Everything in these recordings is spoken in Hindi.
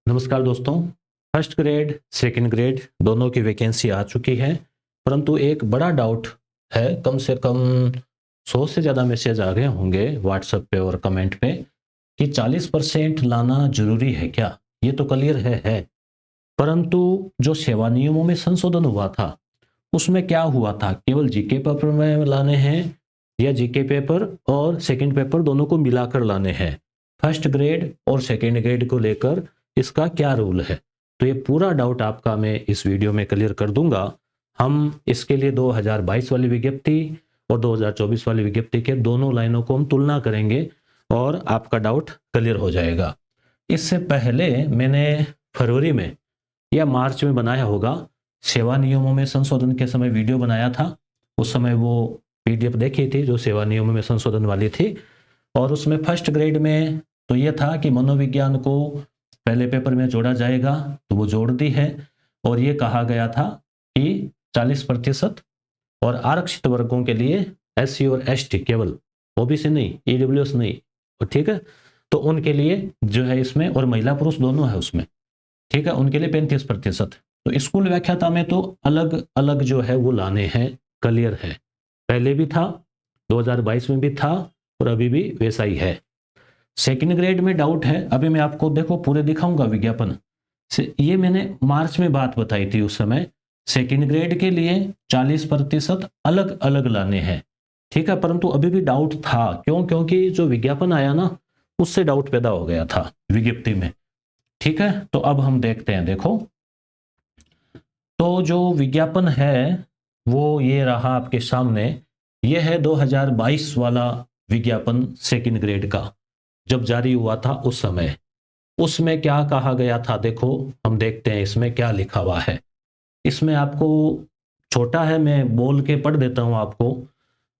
नमस्कार दोस्तों। फर्स्ट ग्रेड सेकंड ग्रेड दोनों की वैकेंसी आ चुकी है, परंतु एक बड़ा डाउट है। कम से कम 100 से ज़्यादा मैसेज आ गए होंगे व्हाट्सएप पे और कमेंट पे कि 40% लाना जरूरी है क्या। ये तो क्लियर है, परंतु जो सेवा नियमों में संशोधन हुआ था उसमें क्या हुआ था, केवल जीके पेपर में लाने हैं या जीके पेपर और सेकंड पेपर दोनों को मिलाकर लाने हैं। फर्स्ट ग्रेड और सेकंड ग्रेड को लेकर इसका क्या रूल है, तो ये पूरा डाउट आपका मैं इस वीडियो में क्लियर कर दूंगा। हम इसके लिए 2022 वाली विज्ञप्ति और 2024 वाली विज्ञप्ति के दोनों लाइनों को हम तुलना करेंगे और आपका डाउट क्लियर हो जाएगा। इससे पहले मैंने फरवरी में या मार्च में बनाया होगा, सेवा नियमों में संशोधन के समय वीडियो बनाया था। उस समय वो पीडीएफ देखी थी जो सेवा नियमों में संशोधन वाली थी, और उसमें फर्स्ट ग्रेड में तो ये था कि मनोविज्ञान को पहले पेपर में जोड़ा जाएगा, तो वो जोड़ दी है। और ये कहा गया था कि 40% और आरक्षित वर्गों के लिए एससी और एसटी, केवल ओबीसी नहीं, ईडब्ल्यूएस नहीं, ठीक है, तो उनके लिए जो है इसमें, और महिला पुरुष दोनों है उसमें, ठीक है, उनके लिए 35%। तो स्कूल व्याख्याता में तो अलग अलग जो है वो लाने हैं, क्लियर है। पहले भी था, 2022 में भी था और अभी भी वैसा ही है। सेकंड ग्रेड में डाउट है, अभी मैं आपको देखो पूरे दिखाऊंगा विज्ञापन से। ये मैंने मार्च में बात बताई थी उस समय, सेकंड ग्रेड के लिए 40% अलग अलग लाने हैं, ठीक है, परंतु अभी भी डाउट था। क्यों? क्योंकि जो विज्ञापन आया ना, उससे डाउट पैदा हो गया था विज्ञप्ति में, ठीक है। तो अब हम देखते हैं, देखो तो जो विज्ञापन है वो ये रहा आपके सामने। ये है 2022 वाला विज्ञापन सेकंड ग्रेड का, जब जारी हुआ था उस समय। उसमें क्या कहा गया था, देखो हम देखते हैं इसमें क्या लिखा हुआ है। इसमें आपको छोटा है, मैं बोल के पढ़ देता हूं आपको।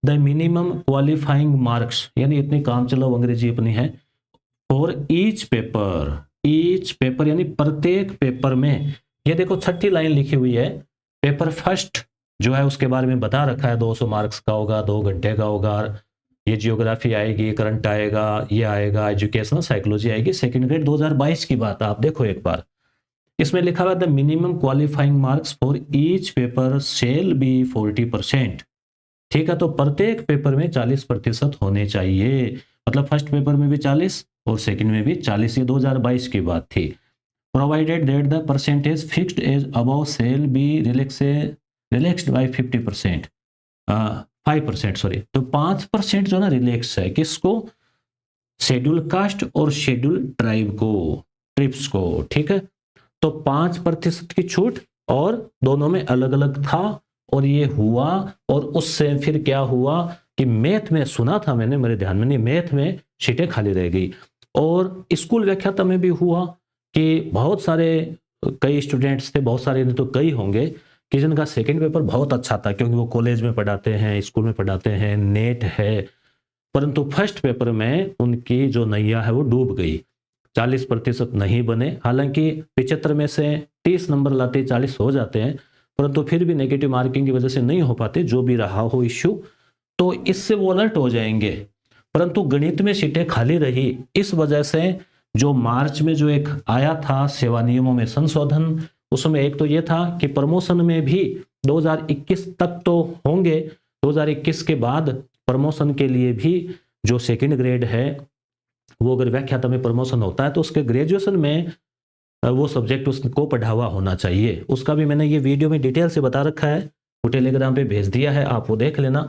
द मिनिमम क्वालिफाइंग मार्क्स, यानी इतनी काम चलाओ अंग्रेजी अपनी है, फॉर ईच पेपर यानी प्रत्येक पेपर में। ये देखो छठी लाइन लिखी हुई है, पेपर फर्स्ट जो है उसके बारे में बता रखा है, 200 मार्क्स का होगा, 2 घंटे का होगा, ये जियोग्राफी आएगी, करंट आएगा, ये आएगा, एजुकेशनल साइकोलॉजी आएगी। सेकंड ग्रेड 2022 की बात आप देखो एक बार, इसमें लिखा हुआ है the minimum qualifying marks for each paper shall be 40%, ठीक है। तो प्रत्येक पेपर में 40% होने चाहिए, मतलब फर्स्ट पेपर में भी 40 और सेकंड में भी 40। ये 2022 की बात थी। Provided that the percentage fixed as above shall be relaxed by 50%, 5%, sorry, तो 5% जो ना रिलैक्स है, किसको? शेड्यूल कास्ट और शेड्यूल ट्राइब को, ट्रिप्स को, ठीक है। तो 5% की छूट, और दोनों में अलग अलग था, और ये हुआ। और उससे फिर क्या हुआ कि मैथ में सुना था मैंने, मेरे ध्यान में नहीं, मैथ में सीटें खाली रह गई। और स्कूल व्याख्याता में भी हुआ कि बहुत सारे, कई स्टूडेंट्स थे, बहुत सारे नहीं तो कई होंगे कि जिनका सेकंड पेपर बहुत अच्छा था, क्योंकि वो कॉलेज में पढ़ाते हैं, स्कूल में पढ़ाते हैं, नेट है, परंतु फर्स्ट पेपर में उनकी जो नैया है वो डूब गई, 40% नहीं बने। हालांकि 75 में से 30 नंबर लाते 40 हो जाते हैं, परंतु फिर भी नेगेटिव मार्किंग की वजह से नहीं हो पाते, जो भी रहा हो इश्यू, तो इससे वो अलर्ट हो जाएंगे। परंतु गणित में सीटें खाली रही, इस वजह से जो मार्च में जो एक आया था सेवा नियमों में संशोधन, उसमें एक तो ये था कि प्रमोशन में भी 2021 तक तो होंगे, 2021 के बाद प्रमोशन के लिए भी जो सेकंड ग्रेड है वो अगर व्याख्याता में प्रमोशन होता है तो उसके ग्रेजुएशन में वो सब्जेक्ट उसको पढ़ा हुआ होना चाहिए। उसका भी मैंने ये वीडियो में डिटेल से बता रखा है, वो टेलीग्राम पे भेज दिया है, आप वो देख लेना।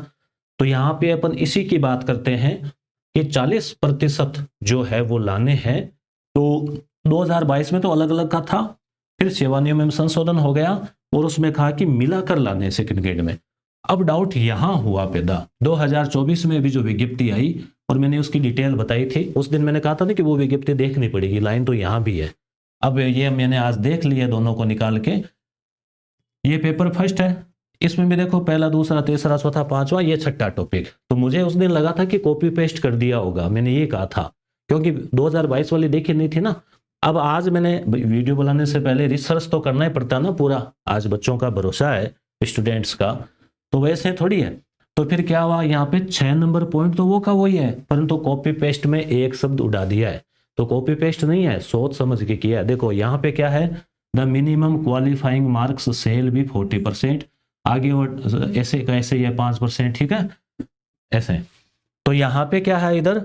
तो यहाँ पे अपन इसी की बात करते हैं कि 40% जो है वो लाने हैं। तो 2022 में तो अलग अलग का था, फिर सेवा नियम में संशोधन हो गया और उसमें कहा कि मिलाकर लाने सेकंड ग्रेड में। अब डाउट यहां हुआ पैदा 2024 में भी जो विज्ञप्ति आई, और मैंने उसकी डिटेल बताई थी उस दिन, मैंने कहा था ना कि वो विज्ञप्ति देखनी पड़ेगी, लाइन तो यहां भी है। अब ये मैंने आज देख लिया दोनों को निकाल के। ये पेपर फर्स्ट है, इसमें भी देखो पहला, दूसरा, तीसरा, चौथा, पांचवा, ये छठा टॉपिक। तो मुझे उस दिन लगा था कि कॉपी पेस्ट कर दिया होगा, मैंने ये कहा था, क्योंकि 2022 वाली देखी नहीं थी ना। अब आज मैंने वीडियो बनाने से पहले रिसर्च तो करना ही पड़ता ना पूरा, आज बच्चों का भरोसा है, स्टूडेंट्स का, तो वैसे थोड़ी है। तो फिर क्या हुआ, यहाँ पे 6 नंबर पॉइंट तो वो का वही है, परंतु कॉपी पेस्ट में एक शब्द उड़ा दिया है। तो कॉपी पेस्ट नहीं है, सोच समझ के किया है। देखो यहाँ पे क्या है, the minimum qualifying marks shall भी 40%, आगे और ऐसे कैसे ये 5%, ठीक है ऐसे। तो यहाँ पे क्या है, इधर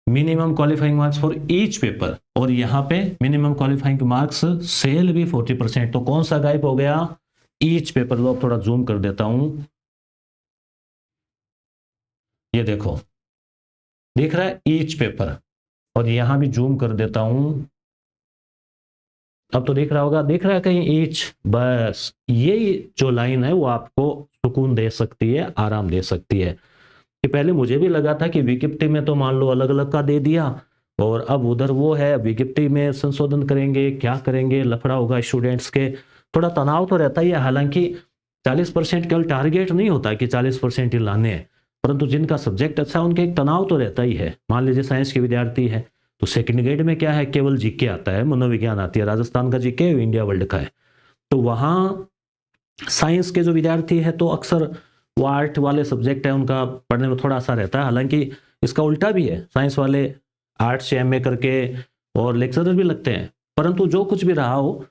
minimum qualifying marks for each paper, और यहाँ पे मिनिमम क्वालिफाइंग मार्क्स सेल भी 40%। तो कौन सा गायब हो गया, ईच पेपर। लो थोड़ा जूम कर देता हूं, ये देखो दिख रहा है ईच पेपर, और यहां भी जूम कर देता हूं, अब तो दिख रहा होगा, दिख रहा है कहीं ईच। बस ये जो लाइन है वो आपको सुकून दे सकती है, आराम दे सकती है। कि पहले मुझे भी लगा था कि विज्ञप्ति में तो मान लो अलग अलग का दे दिया, और अब उधर वो है विज्ञप्ति में संशोधन करेंगे, क्या करेंगे, लफड़ा होगा स्टूडेंट्स के, थोड़ा तनाव तो रहता ही है। हालांकि 40% केवल टारगेट नहीं होता कि 40% ही लाने हैं, परंतु जिनका सब्जेक्ट अच्छा है उनके एक तनाव तो रहता ही है। मान लीजिए साइंस के विद्यार्थी है तो सेकंड ग्रेड में क्या है, केवल जीके आता है, मनोविज्ञान आती है, राजस्थान का जीके इंडिया वर्ल्ड का है। तो वहाँ साइंस के जो विद्यार्थी है तो अक्सर वो आर्ट वाले सब्जेक्ट है उनका पढ़ने में थोड़ा सा रहता है। हालांकि इसका उल्टा भी है, साइंस वाले आर्ट्स से एमए करके और लेक्चरर भी लगते हैं, परंतु जो कुछ भी रहा हो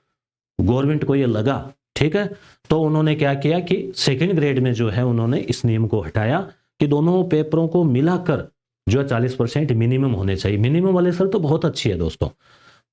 गवर्नमेंट को ये लगा, ठीक है, तो उन्होंने क्या किया कि सेकंड ग्रेड में जो है उन्होंने इस नियम को हटाया कि दोनों पेपरों को मिलाकर जो है 40% मिनिमम होने चाहिए। मिनिमम वाले सर तो बहुत अच्छी है दोस्तों,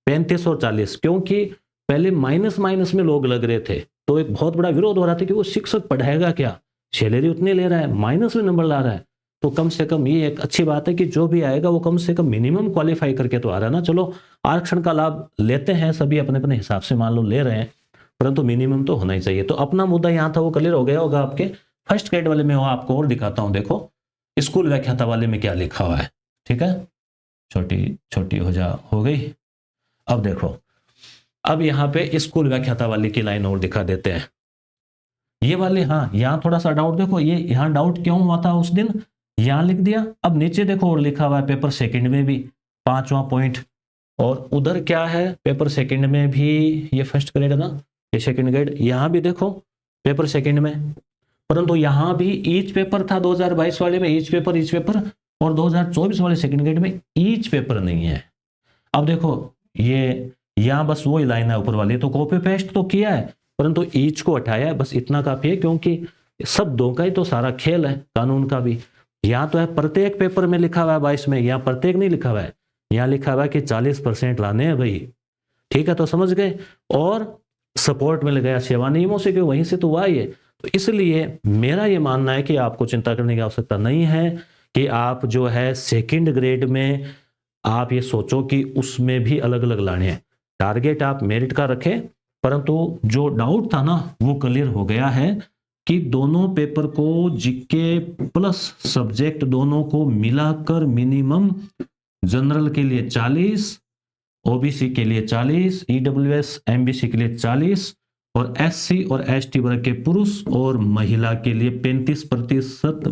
35 और 40, क्योंकि पहले माइनस माइनस में लोग लग रहे थे तो एक बहुत बड़ा विरोध हो रहा था कि वो शिक्षक पढ़ाएगा क्या, सैलरी उतने ले रहा है, माइनस में नंबर ला रहा है। तो कम से कम ये एक अच्छी बात है कि जो भी आएगा वो कम से कम मिनिमम क्वालिफाई करके तो आ रहा है ना। चलो आरक्षण का लाभ लेते हैं सभी अपने अपने हिसाब से, मान लो ले रहे हैं, परंतु मिनिमम तो होना ही चाहिए। तो अपना मुद्दा यहाँ था वो क्लियर हो गया होगा आपके। फर्स्ट ग्रेड वाले में वो आपको और दिखाता हूँ, देखो स्कूल व्याख्याता वाले में क्या लिखा हुआ है, ठीक है, छोटी छोटी हो गई। अब देखो, अब यहाँ पे स्कूल व्याख्याता वाली की लाइन और दिखा देते हैं, ये वाले। हाँ यहाँ थोड़ा सा डाउट, देखो ये यहाँ डाउट क्यों हुआ था उस दिन, यहाँ लिख दिया। अब नीचे देखो और लिखा हुआ है पेपर सेकंड में भी 5वां पॉइंट, और उधर क्या है पेपर सेकंड में भी, ये फर्स्ट ग्रेड है ना, ये सेकंड ग्रेड, यहाँ भी देखो पेपर सेकंड में, परंतु यहाँ भी ईच पेपर था 2022 वाले में, ईच पेपर, और 2024 वाले सेकंड ग्रेड में ईच पेपर नहीं है। अब देखो ये यहाँ बस वही लाइन है ऊपर वाली, तो कॉपी पेस्ट तो किया है परंतु ईच को हटाया है, बस इतना काफी है, क्योंकि शब्दों का ही तो सारा खेल है, कानून का भी। यहाँ तो है प्रत्येक पेपर में लिखा हुआ है 22 में, यहाँ प्रत्येक नहीं लिखा हुआ है, यहाँ लिखा हुआ है कि 40% लाने हैं भाई, ठीक है, तो समझ गए। और सपोर्ट मिल गया सेवा नियमों से, क्यों वहीं से तो हुआ ही है। तो इसलिए मेरा ये मानना है कि आपको चिंता करने की आवश्यकता नहीं है कि आप जो है सेकंड ग्रेड में आप ये सोचो कि उसमें भी अलग अलग लाने हैं। टारगेट आप मेरिट का रखें, परंतु जो डाउट था ना वो क्लियर हो गया है कि दोनों पेपर को जीके प्लस सब्जेक्ट दोनों को मिलाकर मिनिमम जनरल के लिए 40, ओबीसी के लिए 40, ईडब्ल्यूएस एमबीसी के लिए 40, और एससी और एसटी वर्ग के पुरुष और महिला के लिए 35%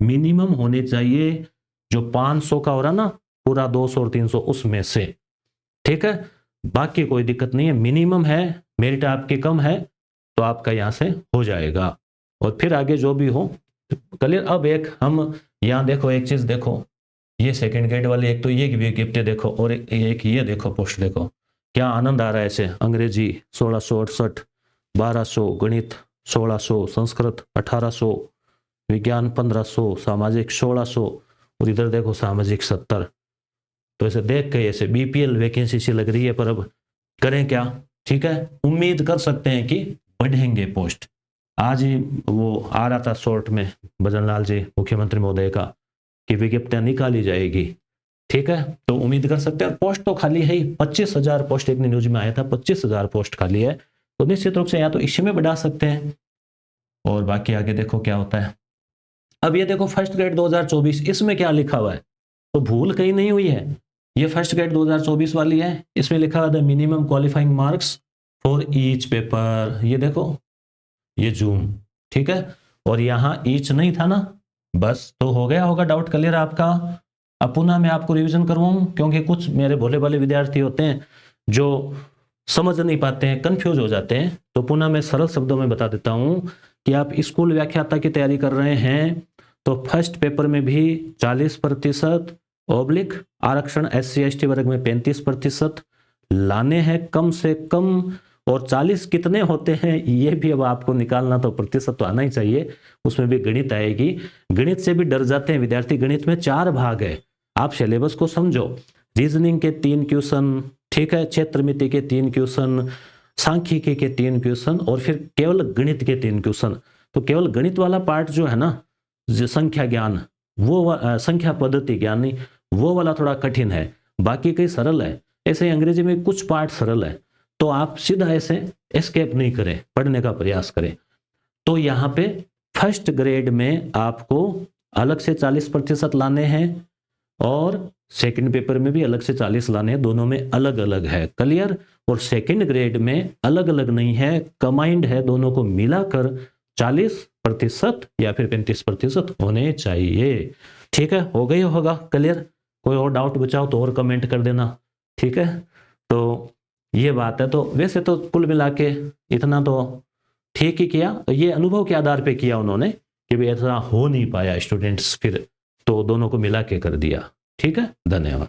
मिनिमम होने चाहिए। जो 500 का हो रहा ना पूरा 200 और 300 उसमें से, ठीक है, बाकी कोई दिक्कत नहीं है, मिनिमम है, मेरिट आपके कम है तो आपका यहां से हो जाएगा, और फिर आगे जो भी हो क्लियर। अब एक हम यहाँ देखो एक चीज देखो, ये सेकंड ग्रेड वाले एक तो ये गिफ्ट देखो, और एक ये देखो पोस्ट देखो, क्या आनंद आ रहा है ऐसे। अंग्रेजी 1668, 1200, गणित 1600, संस्कृत 1800, विज्ञान 1500, सामाजिक 1600, और इधर देखो सामाजिक 70। तो ऐसे देख के ऐसे बीपीएल वैकेंसी सी लग रही है, पर अब करें क्या, ठीक है, उम्मीद कर सकते हैं कि बढ़ेंगे पोस्ट। आज ही वो आ रहा था शॉर्ट में भजनलाल जी मुख्यमंत्री महोदय का कि विज्ञप्तियां निकाली जाएगी, ठीक है, तो उम्मीद कर सकते हैं। पोस्ट तो खाली है ही, 25,000 पोस्ट एक न्यूज में आया था, 25,000 पोस्ट खाली है, तो निश्चित रूप से या तो इसी में बढ़ा सकते हैं, और बाकी आगे देखो क्या होता है। अब ये देखो फर्स्ट ग्रेड 2024, इसमें क्या लिखा हुआ है, तो भूल कहीं नहीं हुई है, ये फर्स्ट ग्रेड 2024 वाली है, इसमें लिखा हुआ था minimum qualifying marks for each paper, ये देखो ये जूम, ठीक है, और यहाँ ईच नहीं था ना, बस तो हो गया होगा डाउट क्लियर आपका। अब पुनः मैं आपको रिवीजन करवाऊं, क्योंकि कुछ मेरे भोले भाले विद्यार्थी होते हैं जो समझ नहीं पाते हैं, कंफ्यूज हो जाते हैं, तो पुनः मैं सरल शब्दों में बता देता हूं कि आप स्कूल व्याख्याता की तैयारी कर रहे हैं तो फर्स्ट पेपर में भी 40%, ऑब्लिक आरक्षण SC ST वर्ग में 35% लाने हैं कम से कम, और 40 कितने होते हैं ये भी अब आपको निकालना, तो प्रतिशत तो आना ही चाहिए, उसमें भी गणित आएगी। गणित से भी डर जाते हैं विद्यार्थी, गणित में 4 भाग है, आप सिलेबस को समझो। रीजनिंग के 3 क्वेश्चन, ठीक है, क्षेत्रमिति के 3 क्वेश्चन, सांख्यिकी के 3 क्वेश्चन, और फिर केवल गणित के 3 क्वेश्चन। तो केवल गणित वाला पार्ट जो है ना, जो संख्या ज्ञान, वो संख्या पद्धति ज्ञान नहीं, वो वाला थोड़ा कठिन है, बाकी कई सरल है। ऐसे अंग्रेजी में कुछ पार्ट सरल है, तो आप सीधा ऐसे एस्केप नहीं करें, पढ़ने का प्रयास करें। तो यहाँ पे फर्स्ट ग्रेड में आपको अलग से 40% लाने हैं, और सेकंड पेपर में भी अलग से 40 लाने हैं, दोनों में अलग अलग है, क्लियर। और सेकंड ग्रेड में अलग अलग नहीं है, कंबाइंड है, दोनों को मिलाकर 40% या फिर 35% होने चाहिए। ठीक है, हो गई होगा क्लियर। कोई और डाउट बचाओ तो और कमेंट कर देना, ठीक है। तो ये बात है। तो वैसे तो कुल मिला के इतना तो ठीक ही किया, ये अनुभव के आधार पे किया उन्होंने कि भाई ऐसा हो नहीं पाया स्टूडेंट्स, फिर तो दोनों को मिला के कर दिया। ठीक है, धन्यवाद।